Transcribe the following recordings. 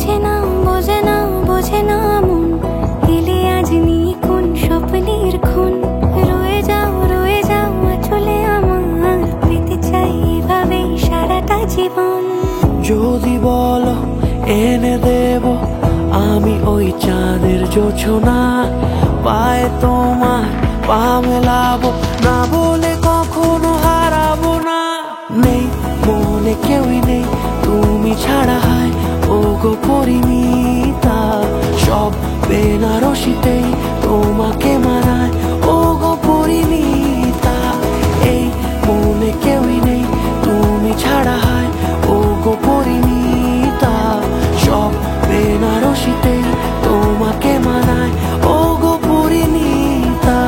বোঝে না বোঝে না মন এলে আজ নিয়ে কোন স্বপ্নের খুন। রয়ে যাও চলে আমার পেতে চাই এভাবেই সারাটা জীবন। যদি বলো এনে দেব আমি ওই চাঁদের জোছনা, পায়ে তোমার পা মেলাবো, না বলে কখনো হারাবো না। নেই মনে কেউই নেই তুমি ছাড়া, হায় ও গো পরিণীতা। সব বেনারসিতেই তোমাকে মানায় ও গো পরিণীতা। এই মনে কেউই নেই তুমি ছাড়া, হায় ও গো পরিণীতা। সব বেনারসিতেই তোমাকে মানায় ও গো পরিণীতা।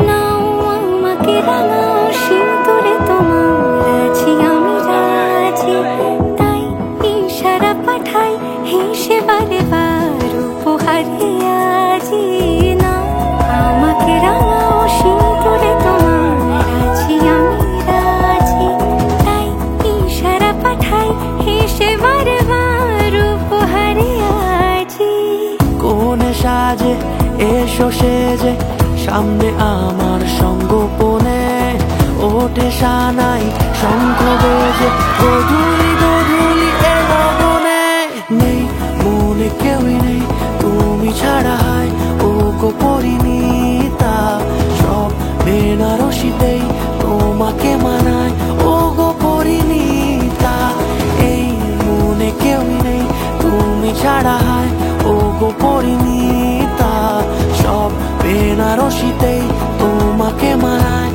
নাও আমাকে রাঙাও সিঁদুরে তোমার আছি আমি রাজি, তাই ইশারা পাঠাই হেসে বারে বার উপহারে আজি। নাও আমাকে রাঙাও সিঁদুরে তোমার আছি আমি রাজি, তাই ইশারা পাঠাই হেসে বারে বার উপহারে আজি। কোনে সাজে এসো সেজে সামনে আমার সঙ্গোপনে, ওঠে সানাই শঙ্খ বেজে গধূলি গধূলি এলো বনে। নেই মনে কেউই নেই তুমি ছাড়া, হায় ও গো পরিণীতা। সব বেনারসিতেই তোমাকে মানায় ও গো পরিণীতা। এই মনে কেউই নেই তুমি ছাড়া, হায় ও গো পরিণীতা। সব বেনারসিতেই তোমাকে মানায়